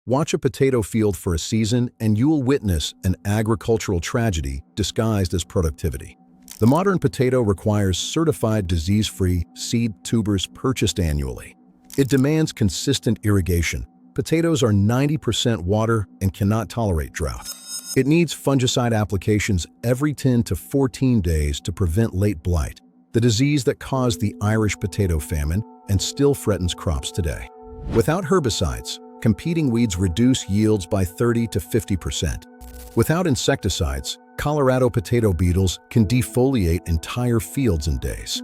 Watch a potato field for a season and you will witness an agricultural tragedy disguised as productivity. The modern potato requires certified disease-free seed tubers purchased annually. It demands consistent irrigation. Potatoes are 90% water and cannot tolerate drought. It needs fungicide applications every 10 to 14 days to prevent late blight, the disease that caused the Irish potato famine and still threatens crops today. Without herbicides, competing weeds reduce yields by 30 to 50%. Without insecticides, Colorado potato beetles can defoliate entire fields in days.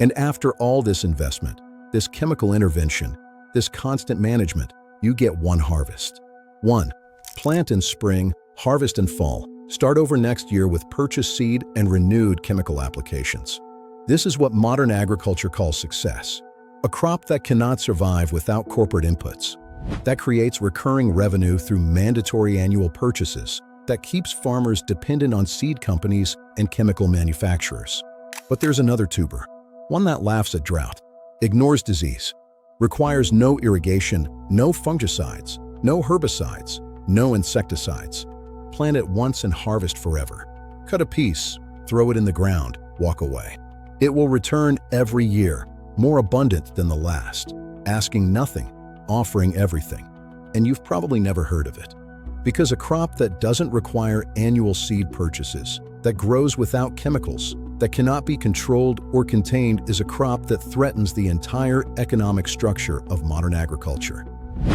And after all this investment, this chemical intervention, this constant management, you get one harvest. 1. Plant in spring, harvest in fall. Start over next year with purchased seed and renewed chemical applications. This is what modern agriculture calls success. A crop that cannot survive without corporate inputs, that creates recurring revenue through mandatory annual purchases, that keeps farmers dependent on seed companies and chemical manufacturers. But there's another tuber, one that laughs at drought, ignores disease, requires no irrigation, no fungicides, no herbicides, no insecticides. Plant it once and harvest forever. Cut a piece, throw it in the ground, walk away. It will return every year, more abundant than the last, asking nothing, offering everything. And you've probably never heard of it. Because a crop that doesn't require annual seed purchases, that grows without chemicals, that cannot be controlled or contained is a crop that threatens the entire economic structure of modern agriculture.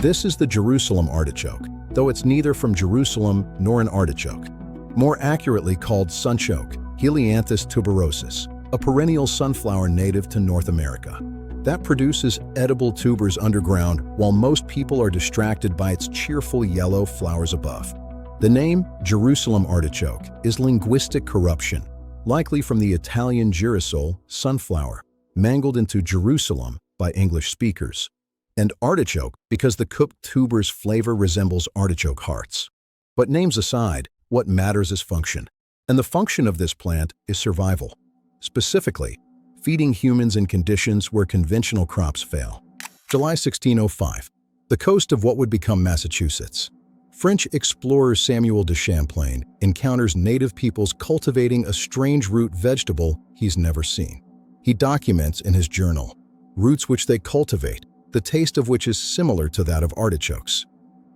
This is the Jerusalem artichoke, though it's neither from Jerusalem nor an artichoke. More accurately called sunchoke, Helianthus tuberosus, a perennial sunflower native to North America. That produces edible tubers underground while most people are distracted by its cheerful yellow flowers above. The name Jerusalem artichoke is linguistic corruption, likely from the Italian girasole, sunflower, mangled into Jerusalem by English speakers, and artichoke because the cooked tuber's flavor resembles artichoke hearts. But names aside, what matters is function. And the function of this plant is survival. Specifically, feeding humans in conditions where conventional crops fail. July 1605, the coast of what would become Massachusetts. French explorer Samuel de Champlain encounters native peoples cultivating a strange root vegetable he's never seen. He documents in his journal roots which they cultivate, the taste of which is similar to that of artichokes.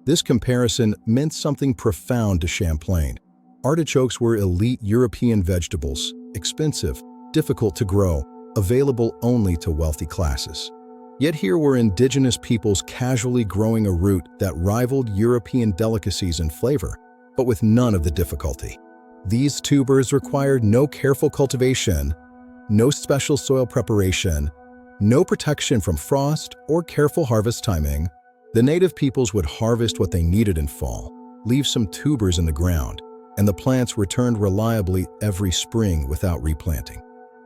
This comparison meant something profound to Champlain. Artichokes were elite European vegetables, expensive, difficult to grow, available only to wealthy classes. Yet here were indigenous peoples casually growing a root that rivaled European delicacies in flavor, but with none of the difficulty. These tubers required no careful cultivation, no special soil preparation, no protection from frost or careful harvest timing. The native peoples would harvest what they needed in fall, leave some tubers in the ground, and the plants returned reliably every spring without replanting.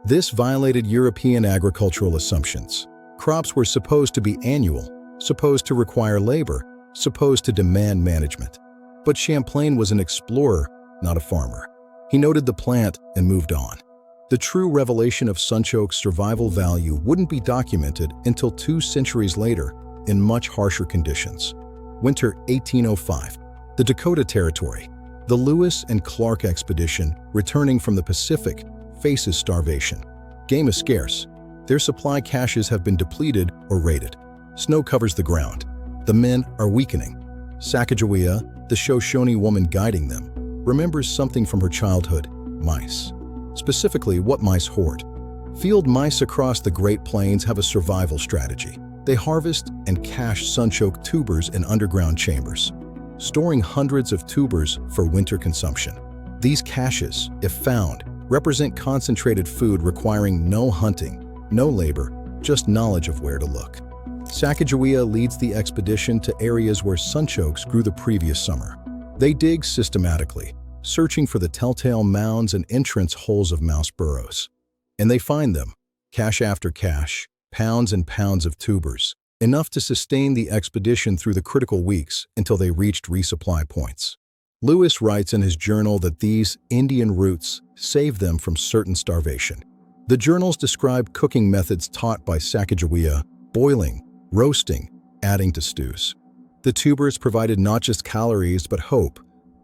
This violated European agricultural assumptions. Crops were supposed to be annual, supposed to require labor, supposed to demand management. But Champlain was an explorer, not a farmer. He noted the plant and moved on. The true revelation of sunchoke's survival value wouldn't be documented until 2 centuries later in much harsher conditions. Winter 1805, the Dakota Territory. The Lewis and Clark expedition, returning from the Pacific, faces starvation. Game is scarce. Their supply caches have been depleted or raided. Snow covers the ground. The men are weakening. Sacagawea, the Shoshone woman guiding them, remembers something from her childhood: mice. Specifically, what mice hoard. Field mice across the Great Plains have a survival strategy. They harvest and cache sunchoke tubers in underground chambers, storing hundreds of tubers for winter consumption. These caches, if found, represent concentrated food requiring no hunting, no labor, just knowledge of where to look. Sacagawea leads the expedition to areas where sunchokes grew the previous summer. They dig systematically, searching for the telltale mounds and entrance holes of mouse burrows. And they find them, cache after cache, pounds and pounds of tubers, enough to sustain the expedition through the critical weeks until they reached resupply points. Lewis writes in his journal that these Indian roots saved them from certain starvation. The journals describe cooking methods taught by Sacagawea: boiling, roasting, adding to stews. The tubers provided not just calories but hope,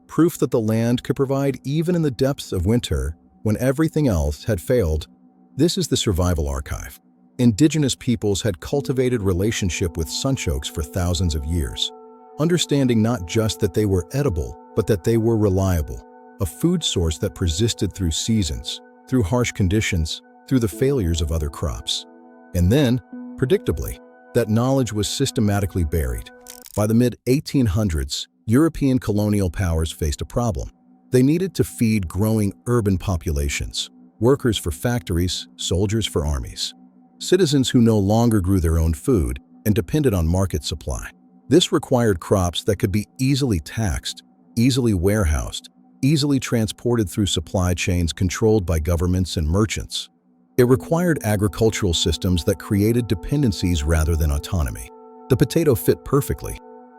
proof that the land could provide even in the depths of winter when everything else had failed. This is the survival archive. Indigenous peoples had cultivated relationship with sunchokes for thousands of years, understanding not just that they were edible, but that they were reliable, a food source that persisted through seasons, through harsh conditions, through the failures of other crops. And then, predictably, that knowledge was systematically buried. By the mid-1800s, European colonial powers faced a problem. They needed to feed growing urban populations, workers for factories, soldiers for armies, citizens who no longer grew their own food and depended on market supply. This required crops that could be easily taxed, easily warehoused, easily transported through supply chains controlled by governments and merchants. It required agricultural systems that created dependencies rather than autonomy. The potato fit perfectly.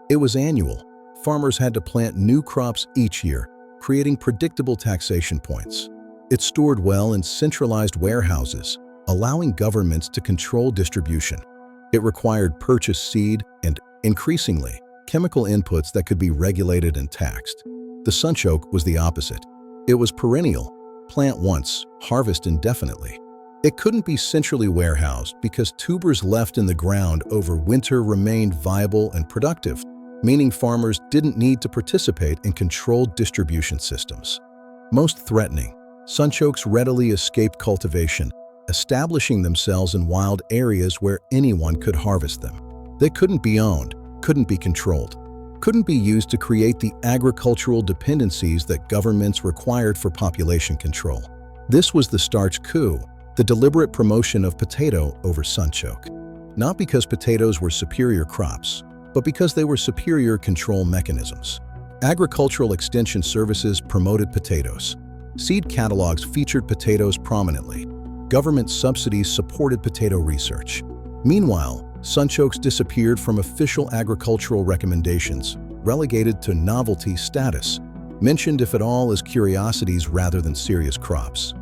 It was annual. Farmers had to plant new crops each year, creating predictable taxation points. It stored well in centralized warehouses, allowing governments to control distribution. It required purchased seed and, increasingly, chemical inputs that could be regulated and taxed. The sunchoke was the opposite. It was perennial, plant once, harvest indefinitely. It couldn't be centrally warehoused because tubers left in the ground over winter remained viable and productive, meaning farmers didn't need to participate in controlled distribution systems. Most threatening, sunchokes readily escaped cultivation, establishing themselves in wild areas where anyone could harvest them. They couldn't be owned, couldn't be controlled, couldn't be used to create the agricultural dependencies that governments required for population control. This was the Starch Coup, the deliberate promotion of potato over sunchoke. Not because potatoes were superior crops, but because they were superior control mechanisms. Agricultural extension services promoted potatoes. Seed catalogs featured potatoes prominently. Government subsidies supported potato research. Meanwhile, sunchokes disappeared from official agricultural recommendations, relegated to novelty status, mentioned if at all as curiosities rather than serious crops.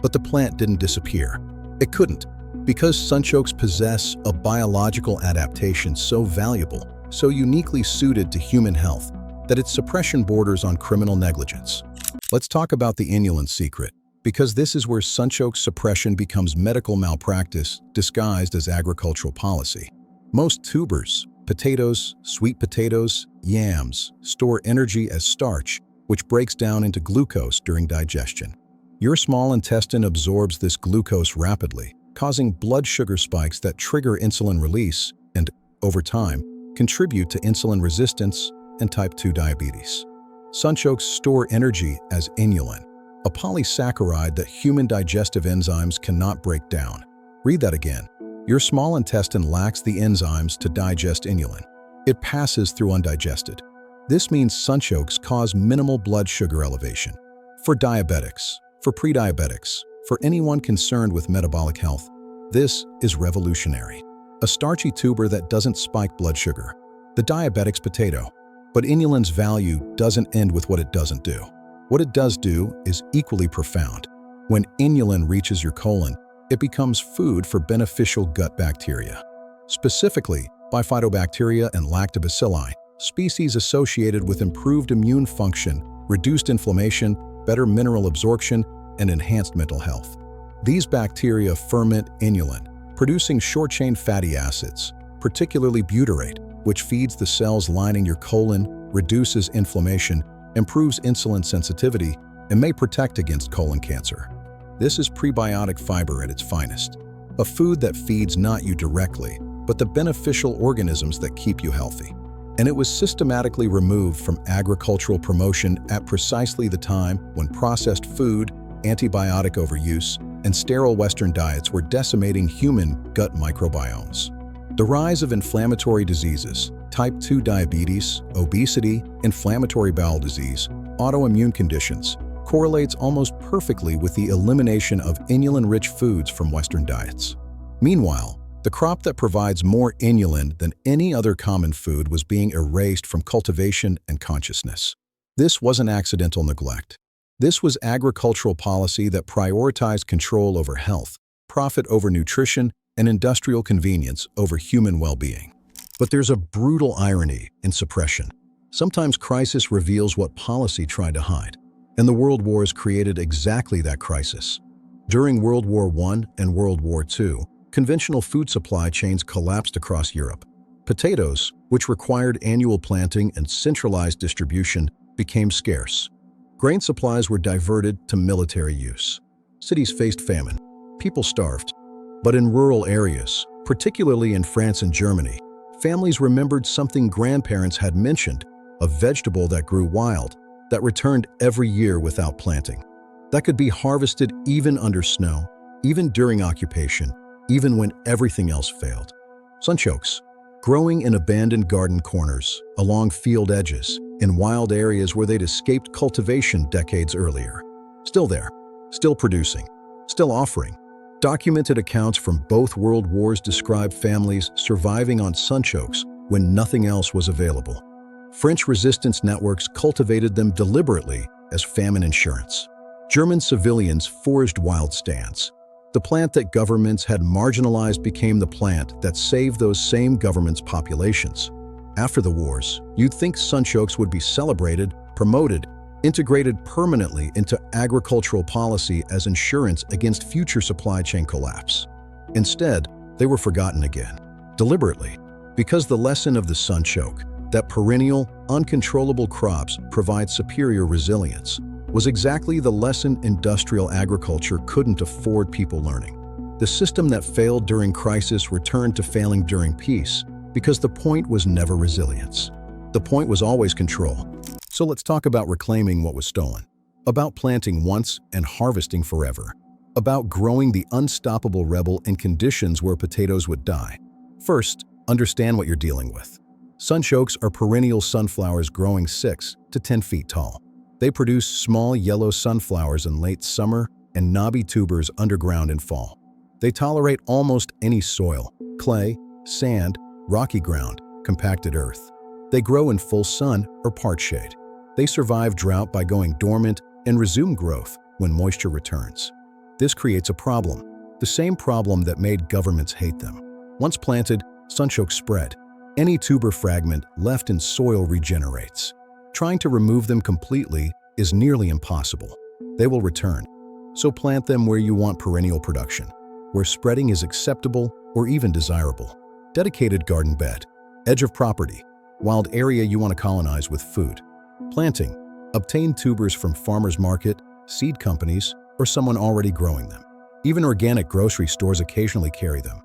But the plant didn't disappear. It couldn't, because sunchokes possess a biological adaptation so valuable, so uniquely suited to human health, that its suppression borders on criminal negligence. Let's talk about the inulin secret, because this is where sunchoke suppression becomes medical malpractice disguised as agricultural policy. Most tubers, potatoes, sweet potatoes, yams, store energy as starch, which breaks down into glucose during digestion. Your small intestine absorbs this glucose rapidly, causing blood sugar spikes that trigger insulin release and, over time, contribute to insulin resistance and type 2 diabetes. Sunchokes store energy as inulin, a polysaccharide that human digestive enzymes cannot break down. Read that again. Your small intestine lacks the enzymes to digest inulin. It passes through undigested. This means sunchokes cause minimal blood sugar elevation. For diabetics, for pre-diabetics, for anyone concerned with metabolic health, this is revolutionary. A starchy tuber that doesn't spike blood sugar. The diabetic's potato. But inulin's value doesn't end with what it doesn't do. What it does do is equally profound. When inulin reaches your colon, it becomes food for beneficial gut bacteria. Specifically, bifidobacteria and lactobacilli, species associated with improved immune function, reduced inflammation, better mineral absorption, and enhanced mental health. These bacteria ferment inulin, producing short-chain fatty acids, particularly butyrate, which feeds the cells lining your colon, reduces inflammation, improves insulin sensitivity, and may protect against colon cancer. This is prebiotic fiber at its finest, a food that feeds not you directly, but the beneficial organisms that keep you healthy. And it was systematically removed from agricultural promotion at precisely the time when processed food, antibiotic overuse, and sterile Western diets were decimating human gut microbiomes. The rise of inflammatory diseases, type 2 diabetes, obesity, inflammatory bowel disease, autoimmune conditions, correlates almost perfectly with the elimination of inulin-rich foods from Western diets. Meanwhile, the crop that provides more inulin than any other common food was being erased from cultivation and consciousness. This wasn't accidental neglect. This was agricultural policy that prioritized control over health, profit over nutrition, and industrial convenience over human well-being. But there's a brutal irony in suppression. Sometimes crisis reveals what policy tried to hide, and the World Wars created exactly that crisis. During World War I and World War II, conventional food supply chains collapsed across Europe. Potatoes, which required annual planting and centralized distribution, became scarce. Grain supplies were diverted to military use. Cities faced famine. People starved. But in rural areas, particularly in France and Germany, families remembered something grandparents had mentioned: a vegetable that grew wild, that returned every year without planting, that could be harvested even under snow, even during occupation, even when everything else failed. Sunchokes, growing in abandoned garden corners, along field edges, in wild areas where they'd escaped cultivation decades earlier. Still there, still producing, still offering. Documented accounts from both world wars describe families surviving on sunchokes when nothing else was available. French resistance networks cultivated them deliberately as famine insurance. German civilians foraged wild stands. The plant that governments had marginalized became the plant that saved those same governments' populations. After the wars, you'd think sunchokes would be celebrated, promoted, integrated permanently into agricultural policy as insurance against future supply chain collapse. Instead, they were forgotten again, deliberately, because the lesson of the sunchoke, that perennial, uncontrollable crops provide superior resilience, was exactly the lesson industrial agriculture couldn't afford people learning. The system that failed during crisis returned to failing during peace because the point was never resilience. The point was always control. So let's talk about reclaiming what was stolen. About planting once and harvesting forever. About growing the unstoppable rebel in conditions where potatoes would die. First, understand what you're dealing with. Sunchokes are perennial sunflowers growing 6 to 10 feet tall. They produce small yellow sunflowers in late summer and knobby tubers underground in fall. They tolerate almost any soil: clay, sand, rocky ground, compacted earth. They grow in full sun or part shade. They survive drought by going dormant and resume growth when moisture returns. This creates a problem, the same problem that made governments hate them. Once planted, sunchokes spread. Any tuber fragment left in soil regenerates. Trying to remove them completely is nearly impossible. They will return. So plant them where you want perennial production, where spreading is acceptable or even desirable. Dedicated garden bed, edge of property, wild area you want to colonize with food. Planting, obtain tubers from farmers market, seed companies, or someone already growing them. Even organic grocery stores occasionally carry them.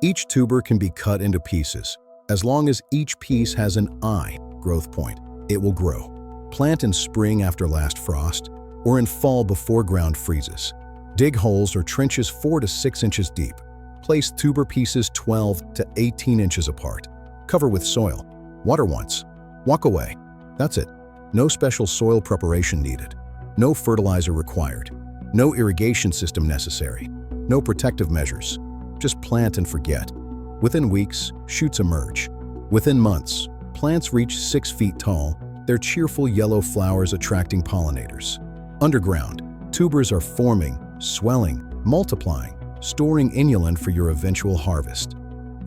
Each tuber can be cut into pieces. As long as each piece has an I growth point, it will grow. Plant in spring after last frost, or in fall before ground freezes. Dig holes or trenches 4 to 6 inches deep. Place tuber pieces 12 to 18 inches apart. Cover with soil. Water once. Walk away. That's it. No special soil preparation needed. No fertilizer required. No irrigation system necessary. No protective measures. Just plant and forget. Within weeks, shoots emerge. Within months, plants reach 6 feet tall, their cheerful yellow flowers attracting pollinators. Underground, tubers are forming, swelling, multiplying, storing inulin for your eventual harvest.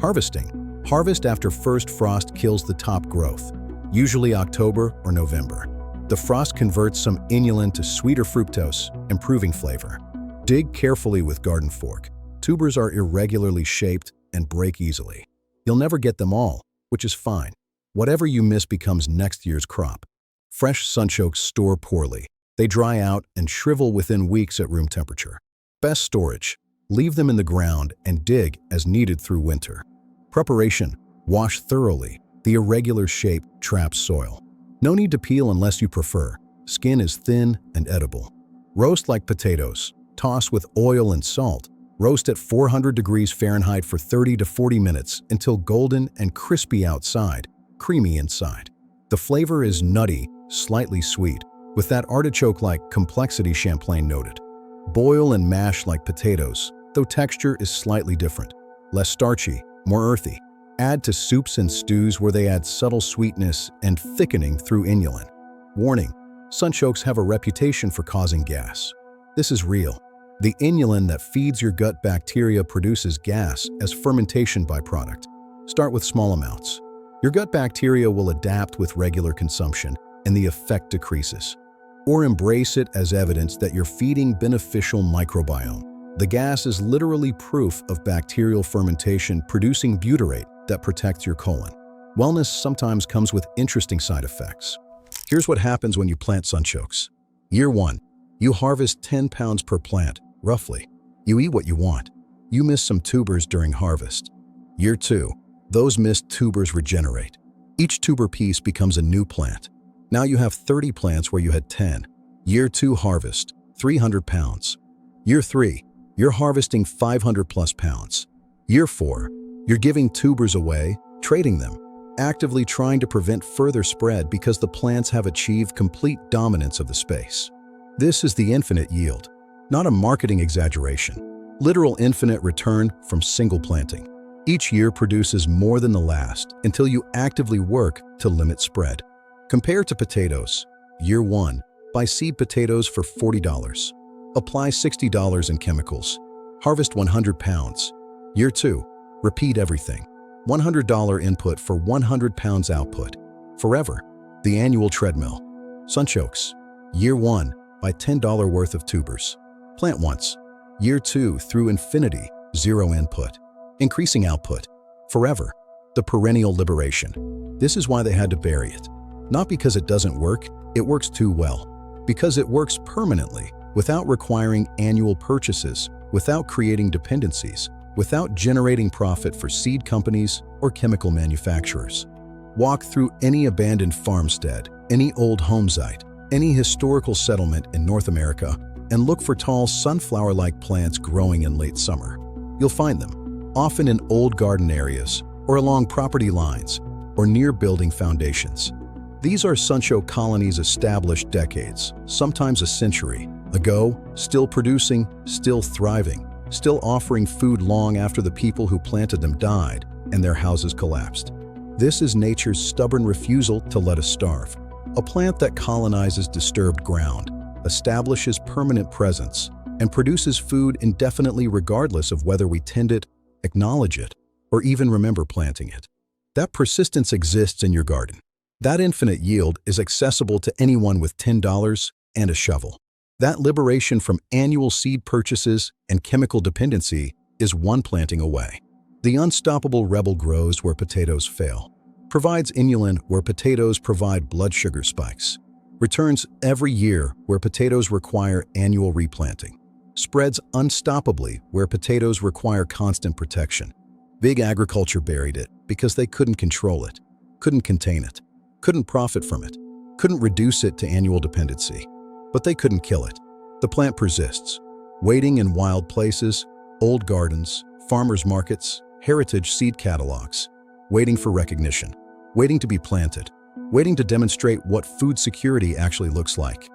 Harvesting. Harvest after first frost kills the top growth, usually October or November. The frost converts some inulin to sweeter fructose, improving flavor. Dig carefully with garden fork. Tubers are irregularly shaped and break easily. You'll never get them all, which is fine. Whatever you miss becomes next year's crop. Fresh sunchokes store poorly. They dry out and shrivel within weeks at room temperature. Best storage. Leave them in the ground and dig as needed through winter. Preparation. Wash thoroughly. The irregular shape traps soil. No need to peel unless you prefer. Skin is thin and edible. Roast like potatoes. Toss with oil and salt. Roast at 400 degrees Fahrenheit for 30 to 40 minutes until golden and crispy outside, creamy inside. The flavor is nutty, slightly sweet, with that artichoke-like complexity Champlain noted. Boil and mash like potatoes, though texture is slightly different. Less starchy, more earthy. Add to soups and stews where they add subtle sweetness and thickening through inulin. Warning: sunchokes have a reputation for causing gas. This is real. The inulin that feeds your gut bacteria produces gas as fermentation byproduct. Start with small amounts. Your gut bacteria will adapt with regular consumption, and the effect decreases. Or embrace it as evidence that you're feeding beneficial microbiome. The gas is literally proof of bacterial fermentation producing butyrate that protects your colon. Wellness sometimes comes with interesting side effects. Here's what happens when you plant sunchokes. Year 1. You harvest 10 pounds per plant, roughly. You eat what you want. You miss some tubers during harvest. Year 2. Those missed tubers regenerate. Each tuber piece becomes a new plant. Now you have 30 plants where you had 10. Year 2 harvest, 300 pounds. Year 3, you're harvesting 500 plus pounds. Year 4, you're giving tubers away, trading them, actively trying to prevent further spread because the plants have achieved complete dominance of the space. This is the infinite yield, not a marketing exaggeration. Literal infinite return from single planting. Each year produces more than the last until you actively work to limit spread. Compare to potatoes. Year 1, buy seed potatoes for $40. Apply $60 in chemicals. Harvest 100 pounds. Year 2, repeat everything. $100 input for 100 pounds output. Forever. The annual treadmill. Sunchokes. Year 1, buy $10 worth of tubers. Plant once. Year 2, through infinity, 0 input. Increasing output. Forever. The perennial liberation. This is why they had to bury it. Not because it doesn't work, it works too well. Because it works permanently, without requiring annual purchases, without creating dependencies, without generating profit for seed companies or chemical manufacturers. Walk through any abandoned farmstead, any old home site, any historical settlement in North America, and look for tall sunflower-like plants growing in late summer. You'll find them, often in old garden areas, or along property lines, or near building foundations. These are sunchoke colonies established decades, sometimes a century, ago, still producing, still thriving, still offering food long after the people who planted them died and their houses collapsed. This is nature's stubborn refusal to let us starve. A plant that colonizes disturbed ground, establishes permanent presence, and produces food indefinitely regardless of whether we tend it, acknowledge it, or even remember planting it. That persistence exists in your garden. That infinite yield is accessible to anyone with $10 and a shovel. That liberation from annual seed purchases and chemical dependency is one planting away. The unstoppable rebel grows where potatoes fail, provides inulin where potatoes provide blood sugar spikes, returns every year where potatoes require annual replanting, spreads unstoppably where potatoes require constant protection. Big agriculture buried it because they couldn't control it, couldn't contain it, couldn't profit from it, couldn't reduce it to annual dependency. But they couldn't kill it. The plant persists, waiting in wild places, old gardens, farmers' markets, heritage seed catalogs, waiting for recognition, waiting to be planted, waiting to demonstrate what food security actually looks like.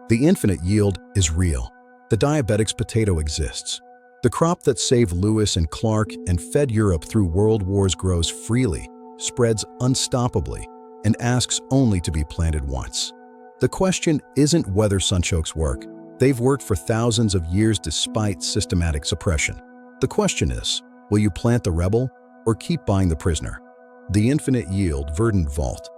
The infinite yield is real. The diabetic's potato exists. The crop that saved Lewis and Clark and fed Europe through world wars grows freely, spreads unstoppably, and asks only to be planted once. The question isn't whether sunchokes work. They've worked for thousands of years despite systematic suppression. The question is, will you plant the rebel or keep buying the prisoner? The infinite yield Verdant Vault.